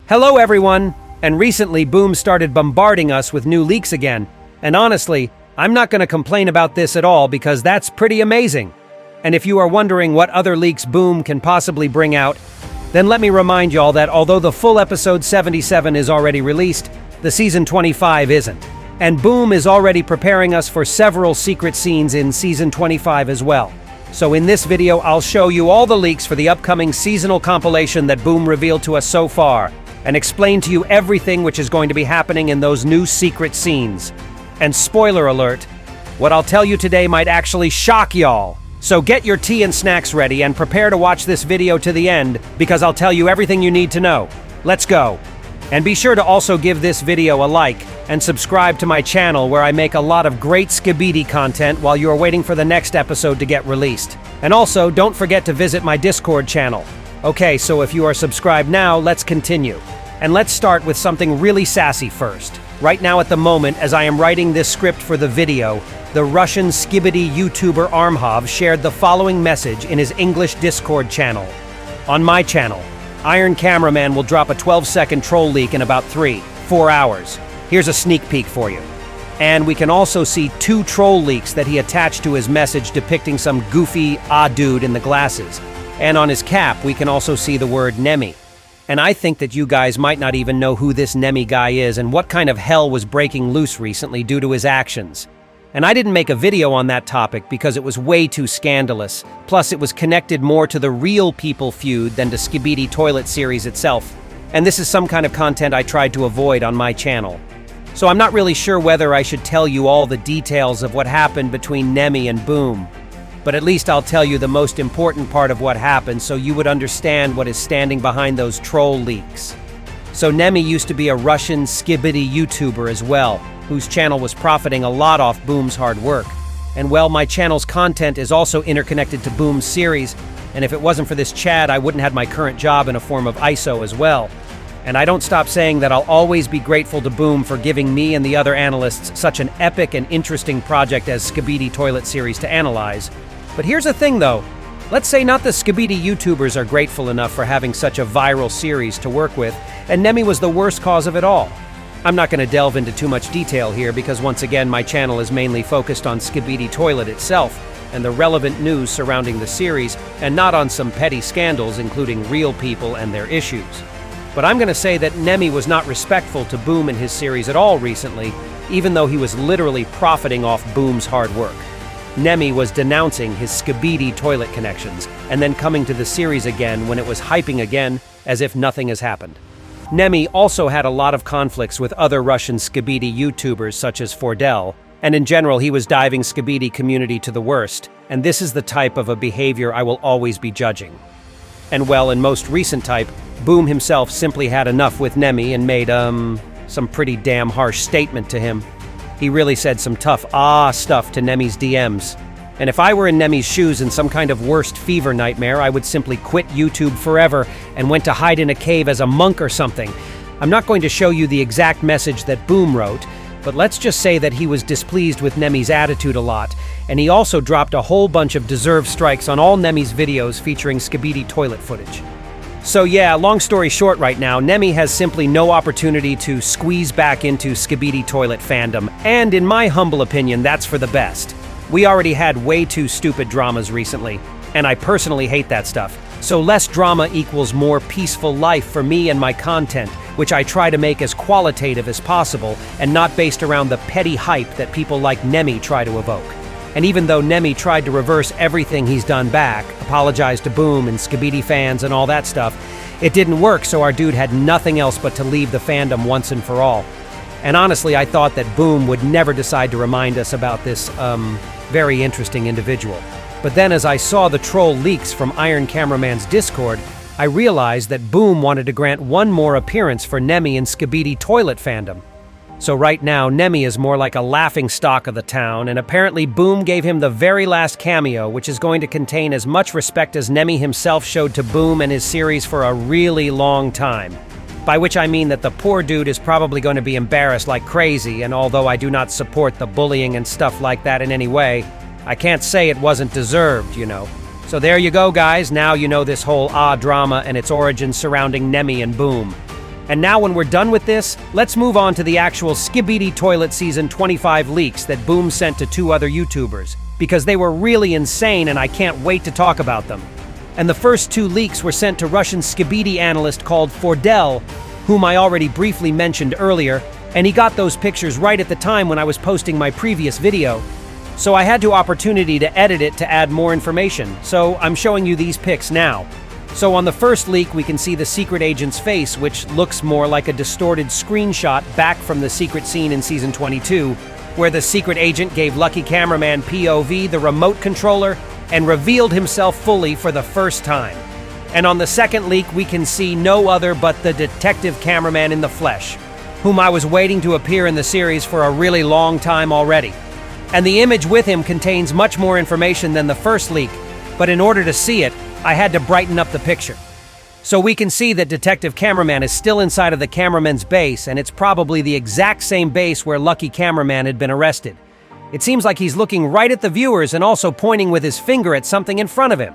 Hello everyone! And recently Boom started bombarding us with new leaks again. And honestly, I'm not going to complain about this at all because that's pretty amazing. And if you are wondering what other leaks Boom can possibly bring out, then let me remind y'all that although the full episode 77 is already released, the season 25 isn't. And Boom is already preparing us for several secret scenes in season 25 as well. So in this video, I'll show you all the leaks for the upcoming seasonal compilation that Boom revealed to us so far, and explain to you everything which is going to be happening in those new secret scenes. And spoiler alert, what I'll tell you today might actually shock y'all. So get your tea and snacks ready and prepare to watch this video to the end, because I'll tell you everything you need to know. Let's go. And be sure to also give this video a like and subscribe to my channel where I make a lot of great Skibidi content while you're waiting for the next episode to get released. And also, don't forget to visit my Discord channel. Okay, so if you are subscribed now, let's continue. And let's start with something really sassy first. Right now at the moment, as I am writing this script for the video, the Russian Skibidi YouTuber Armhov shared the following message in his English Discord channel. On my channel, Iron Cameraman will drop a 12-second troll leak in about 3-4 hours. Here's a sneak peek for you. And we can also see 2 troll leaks that he attached to his message depicting some goofy, dude in the glasses. And on his cap, we can also see the word Nemi. And I think that you guys might not even know who this Nemi guy is and what kind of hell was breaking loose recently due to his actions. And I didn't make a video on that topic because it was way too scandalous. Plus, it was connected more to the Real People feud than to Skibidi Toilet series itself. And this is some kind of content I tried to avoid on my channel. So I'm not really sure whether I should tell you all the details of what happened between Nemi and Boom. But at least I'll tell you the most important part of what happened so you would understand what is standing behind those troll leaks. So Nemi used to be a Russian Skibidi YouTuber as well, whose channel was profiting a lot off Boom's hard work. And well, my channel's content is also interconnected to Boom's series, and if it wasn't for this Chad, I wouldn't have my current job in a form of ISO as well. And I don't stop saying that I'll always be grateful to Boom for giving me and the other analysts such an epic and interesting project as Skibidi Toilet series to analyze. But here's the thing though, let's say not the Skibidi YouTubers are grateful enough for having such a viral series to work with, and Nemi was the worst cause of it all. I'm not going to delve into too much detail here because once again my channel is mainly focused on Skibidi Toilet itself and the relevant news surrounding the series, and not on some petty scandals including Real People and their issues. But I'm going to say that Nemi was not respectful to Boom and his series at all recently, even though he was literally profiting off Boom's hard work. Nemi was denouncing his Skibidi Toilet connections, and then coming to the series again when it was hyping again, as if nothing has happened. Nemi also had a lot of conflicts with other Russian Skibidi YouTubers such as Fordell, and in general he was diving Skibidi community to the worst, and this is the type of a behavior I will always be judging. And well, in most recent type, Boom himself simply had enough with Nemi and made, some pretty damn harsh statement to him. He really said some tough stuff to Nemi's DMs. And if I were in Nemi's shoes in some kind of worst fever nightmare, I would simply quit YouTube forever and went to hide in a cave as a monk or something. I'm not going to show you the exact message that Boom wrote, but let's just say that he was displeased with Nemi's attitude a lot, and he also dropped a whole bunch of deserved strikes on all Nemi's videos featuring Skibidi Toilet footage. So yeah, long story short right now, Nemi has simply no opportunity to squeeze back into Skibidi Toilet fandom, and in my humble opinion, that's for the best. We already had way too stupid dramas recently, and I personally hate that stuff. So less drama equals more peaceful life for me and my content, which I try to make as qualitative as possible and not based around the petty hype that people like Nemi try to evoke. And even though Nemi tried to reverse everything he's done back, apologize to Boom and Skibidi fans and all that stuff, it didn't work, so our dude had nothing else but to leave the fandom once and for all. And honestly, I thought that Boom would never decide to remind us about this, very interesting individual. But then as I saw the troll leaks from Iron Cameraman's Discord, I realized that Boom wanted to grant one more appearance for Nemi in Skibidi Toilet fandom. So right now, Nemi is more like a laughingstock of the town, and apparently Boom gave him the very last cameo, which is going to contain as much respect as Nemi himself showed to Boom and his series for a really long time. By which I mean that the poor dude is probably going to be embarrassed like crazy, and although I do not support the bullying and stuff like that in any way, I can't say it wasn't deserved, you know. So there you go, guys. Now you know this whole drama and its origins surrounding Nemi and Boom. And now when we're done with this, let's move on to the actual Skibidi Toilet Season 25 leaks that Boom sent to 2 other YouTubers, because they were really insane and I can't wait to talk about them. And the first 2 leaks were sent to Russian Skibidi analyst called Fordel, whom I already briefly mentioned earlier, and he got those pictures right at the time when I was posting my previous video. So I had the opportunity to edit it to add more information, so I'm showing you these pics now. So on the first leak, we can see the secret agent's face, which looks more like a distorted screenshot back from the secret scene in Season 22, where the secret agent gave Lucky Cameraman POV the remote controller and revealed himself fully for the first time. And on the second leak, we can see no other but the detective cameraman in the flesh, whom I was waiting to appear in the series for a really long time already. And the image with him contains much more information than the first leak, but in order to see it, I had to brighten up the picture. So we can see that Detective Cameraman is still inside of the cameraman's base, and it's probably the exact same base where Lucky Cameraman had been arrested. It seems like he's looking right at the viewers and also pointing with his finger at something in front of him.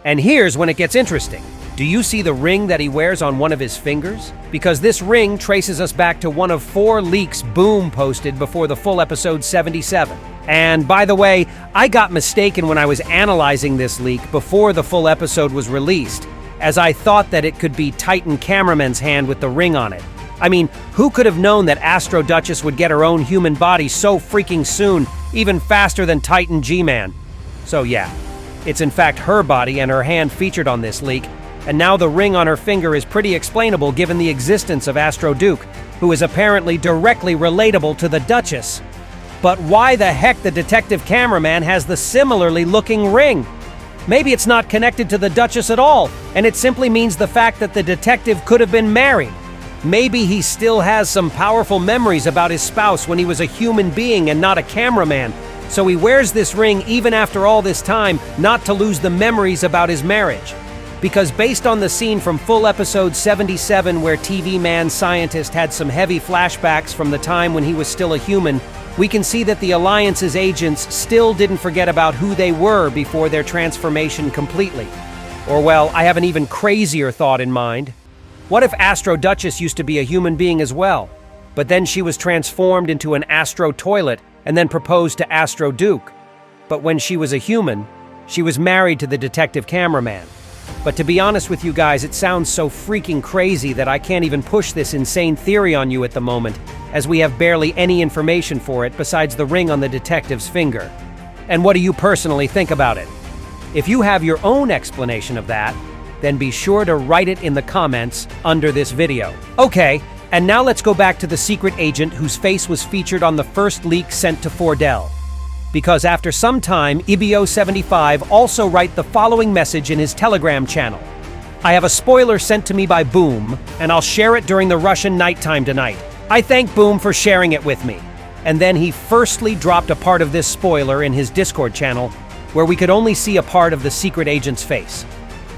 And here's when it gets interesting. Do you see the ring that he wears on one of his fingers? Because this ring traces us back to one of 4 leaks Boom posted before the full episode 77. And by the way, I got mistaken when I was analyzing this leak before the full episode was released, as I thought that it could be Titan Cameraman's hand with the ring on it. I mean, who could have known that Astro Duchess would get her own human body so freaking soon, even faster than Titan G-Man? So yeah, it's in fact her body and her hand featured on this leak, and now the ring on her finger is pretty explainable given the existence of Astro Duke, who is apparently directly relatable to the Duchess. But why the heck the detective cameraman has the similarly looking ring? Maybe it's not connected to the Duchess at all, and it simply means the fact that the detective could have been married. Maybe he still has some powerful memories about his spouse when he was a human being and not a cameraman, so he wears this ring even after all this time, not to lose the memories about his marriage. Because based on the scene from full episode 77 where TV Man Scientist had some heavy flashbacks from the time when he was still a human, we can see that the Alliance's agents still didn't forget about who they were before their transformation completely. Or well, I have an even crazier thought in mind. What if Astro Duchess used to be a human being as well, but then she was transformed into an Astro Toilet and then proposed to Astro Duke? But when she was a human, she was married to the detective cameraman. But to be honest with you guys, it sounds so freaking crazy that I can't even push this insane theory on you at the moment, as we have barely any information for it besides the ring on the detective's finger. And what do you personally think about it? If you have your own explanation of that, then be sure to write it in the comments under this video. Okay, and now let's go back to the secret agent whose face was featured on the first leak sent to Fordel. Because after some time, IBO75 also wrote the following message in his Telegram channel. I have a spoiler sent to me by Boom, and I'll share it during the Russian nighttime tonight. I thank Boom for sharing it with me. And then he firstly dropped a part of this spoiler in his Discord channel, where we could only see a part of the secret agent's face.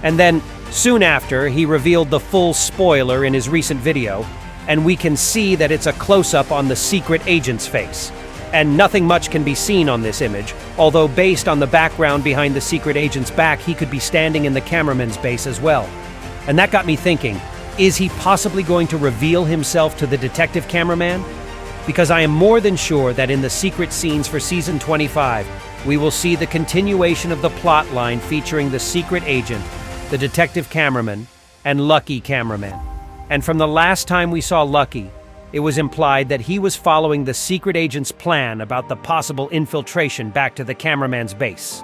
And then, soon after, he revealed the full spoiler in his recent video, and we can see that it's a close-up on the secret agent's face. And nothing much can be seen on this image, although based on the background behind the secret agent's back, he could be standing in the cameraman's base as well. And that got me thinking, is he possibly going to reveal himself to the detective cameraman? Because I am more than sure that in the secret scenes for Season 25, we will see the continuation of the plot line featuring the secret agent, the detective cameraman, and Lucky Cameraman. And from the last time we saw Lucky, it was implied that he was following the secret agent's plan about the possible infiltration back to the cameraman's base.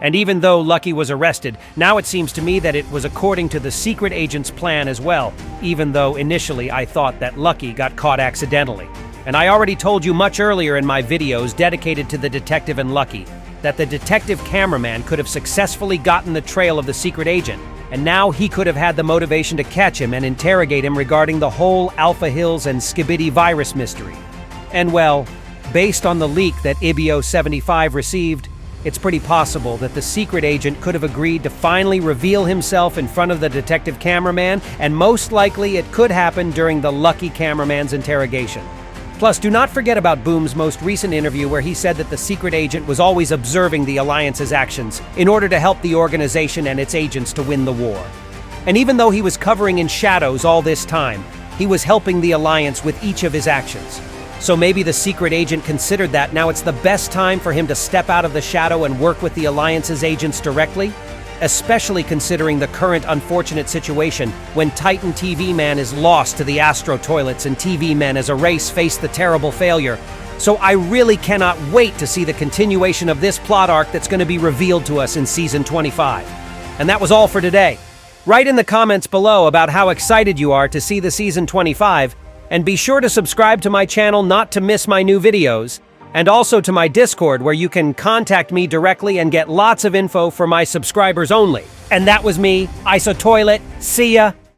And even though Lucky was arrested, now it seems to me that it was according to the secret agent's plan as well, even though initially I thought that Lucky got caught accidentally. And I already told you much earlier in my videos dedicated to the detective and Lucky, that the detective cameraman could have successfully gotten the trail of the secret agent, and now he could have had the motivation to catch him and interrogate him regarding the whole Alpha Hills and Skibidi virus mystery. And well, based on the leak that IBO75 received, it's pretty possible that the secret agent could have agreed to finally reveal himself in front of the detective cameraman, and most likely it could happen during the Lucky Cameraman's interrogation. Plus, do not forget about Boom's most recent interview where he said that the secret agent was always observing the Alliance's actions in order to help the organization and its agents to win the war. And even though he was covering in shadows all this time, he was helping the Alliance with each of his actions. So maybe the secret agent considered that now it's the best time for him to step out of the shadow and work with the Alliance's agents directly? Especially considering the current unfortunate situation when Titan TV Man is lost to the Astro Toilets and TV Men as a race face the terrible failure. So I really cannot wait to see the continuation of this plot arc that's going to be revealed to us in Season 25. And that was all for today. Write in the comments below about how excited you are to see the Season 25, and be sure to subscribe to my channel not to miss my new videos, and also to my Discord where you can contact me directly and get lots of info for my subscribers only. And that was me, ISOTOILET. See ya!